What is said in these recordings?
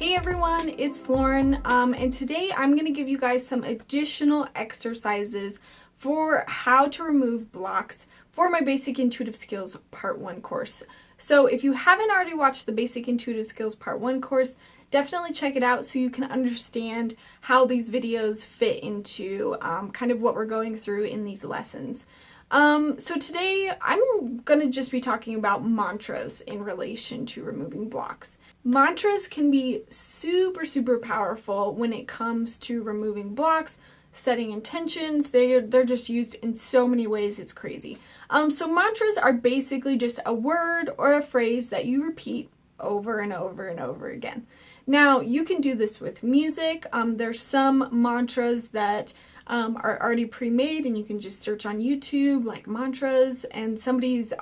Hey everyone, it's Lauren, and today I'm going to give you guys some additional exercises for how to remove blocks for my Basic Intuitive Skills Part 1 course. So if you haven't already watched the Basic Intuitive Skills Part 1 course, definitely check it out so you can understand how these videos fit into kind of what we're going through in these lessons. So today I'm going to just be talking about mantras in relation to removing blocks. Mantras can be super powerful when it comes to removing blocks, setting intentions. They're just used in so many ways, it's crazy. So mantras are basically just a word or a phrase that you repeat over and over and over again. Now, you can do this with music. There's some mantras that are already pre-made, and you can just search on YouTube like mantras, and somebody's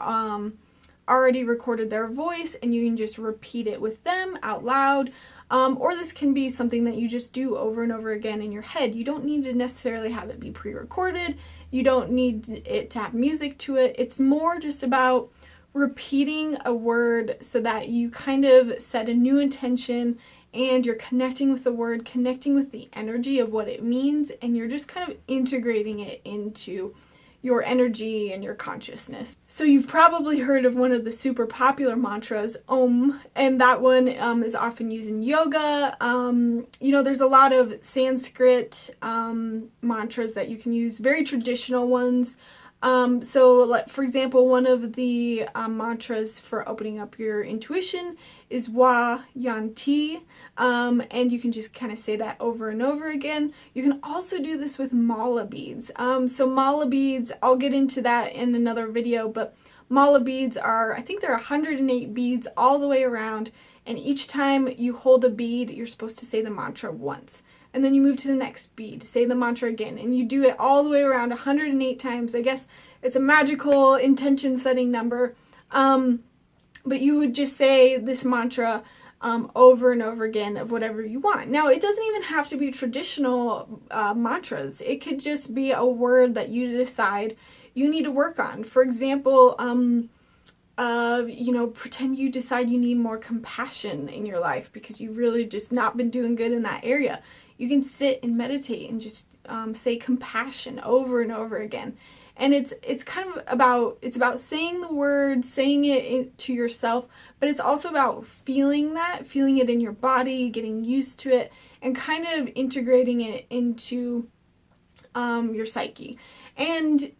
already recorded their voice, and you can just repeat it with them out loud. Or this can be something that you just do over and over again in your head. You don't need to necessarily have it be pre-recorded. You don't need it to have music to it. It's more just about repeating a word so that you kind of set a new intention and you're connecting with the word, connecting with the energy of what it means, and you're just kind of integrating it into your energy and your consciousness. So you've probably heard of one of the super popular mantras, Om, and that one is often used in yoga. There's a lot of Sanskrit mantras that you can use, very traditional ones. For example, one of the mantras for opening up your intuition is Wa Yanti, and you can just kind of say that over and over again. You can also do this with mala beads. So mala beads, I'll get into that in another video, but mala beads are, I think they're 108 beads all the way around, and each time you hold a bead, you're supposed to say the mantra once. And then you move to the next bead, say the mantra again, and you do it all the way around 108 times. I guess it's a magical intention setting number, but you would just say this mantra over and over again of whatever you want. Now, it doesn't even have to be traditional mantras. It could just be a word that you decide you need to work on. For example, pretend you decide you need more compassion in your life because you've really just not been doing good in that area. You can sit and meditate and just say compassion over and over again. And it's about saying the word, saying it to yourself, but it's also about feeling it in your body, getting used to it, and kind of integrating it into your psyche. And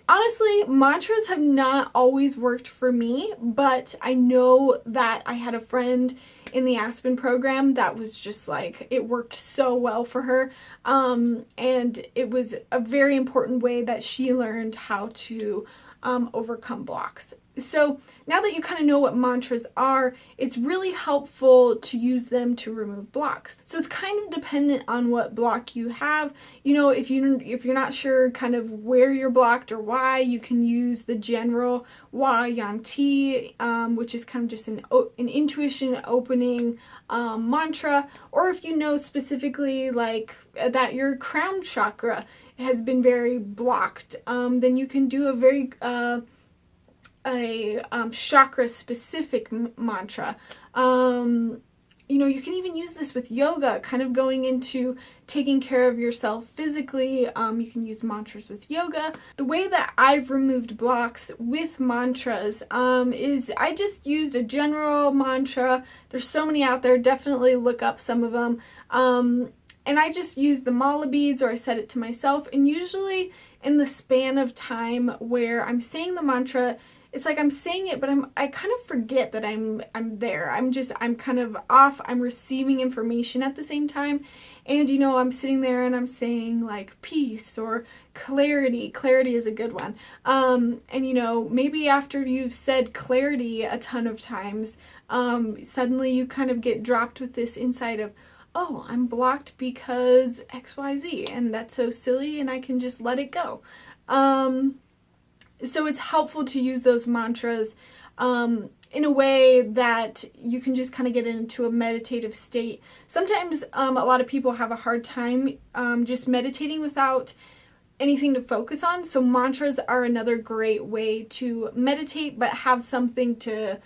honestly, mantras have not always worked for me, but I know that I had a friend in the Aspen program that was just like, it worked so well for her. And it was a very important way that she learned how to overcome blocks. So now that you kind of know what mantras are, it's really helpful to use them to remove blocks. So it's kind of dependent on what block you have. If you're not sure kind of where you're blocked or why, you can use the general Wa Yanti, which is kind of just an intuition opening mantra. Or if you know specifically like that your crown chakra has been very blocked, then you can do a very chakra specific mantra. You can even use this with yoga, kind of going into taking care of yourself physically. You can use mantras with yoga. The way that I've removed blocks with mantras is I just used a general mantra. There's so many out there. Definitely look up some of them. And I just use the mala beads, or I set it to myself. And usually in the span of time where I'm saying the mantra, it's like I'm saying it, but I kind of forget that I'm there. I'm kind of off. I'm receiving information at the same time. And, I'm sitting there and I'm saying like peace or clarity. Clarity is a good one. And, maybe after you've said clarity a ton of times, suddenly you kind of get dropped with this insight of, oh, I'm blocked because XYZ, and that's so silly, and I can just let it go. So it's helpful to use those mantras in a way that you can just kind of get into a meditative state. Sometimes a lot of people have a hard time just meditating without anything to focus on. So mantras are another great way to meditate, but have something to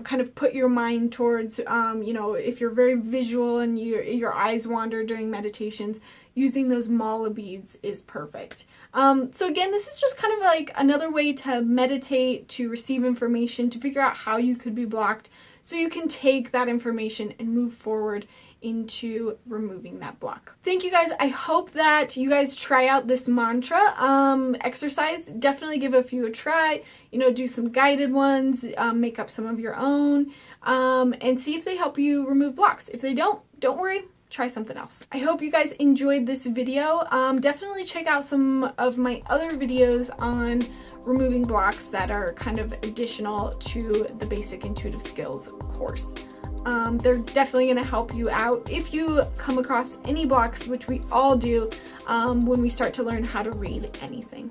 kind of put your mind towards. You know, if you're very visual and your eyes wander during meditations, using those mala beads is perfect. So again, this is just kind of like another way to meditate, to receive information, to figure out how you could be blocked, so you can take that information and move forward into removing that block. Thank you guys. I hope that you guys try out this mantra exercise. Definitely give a few a try. You know, do some guided ones, make up some of your own, and see if they help you remove blocks. If they don't worry. Try something else. I hope you guys enjoyed this video. Definitely check out some of my other videos on removing blocks that are kind of additional to the Basic Intuitive Skills course. They're definitely going to help you out if you come across any blocks, which we all do when we start to learn how to read anything.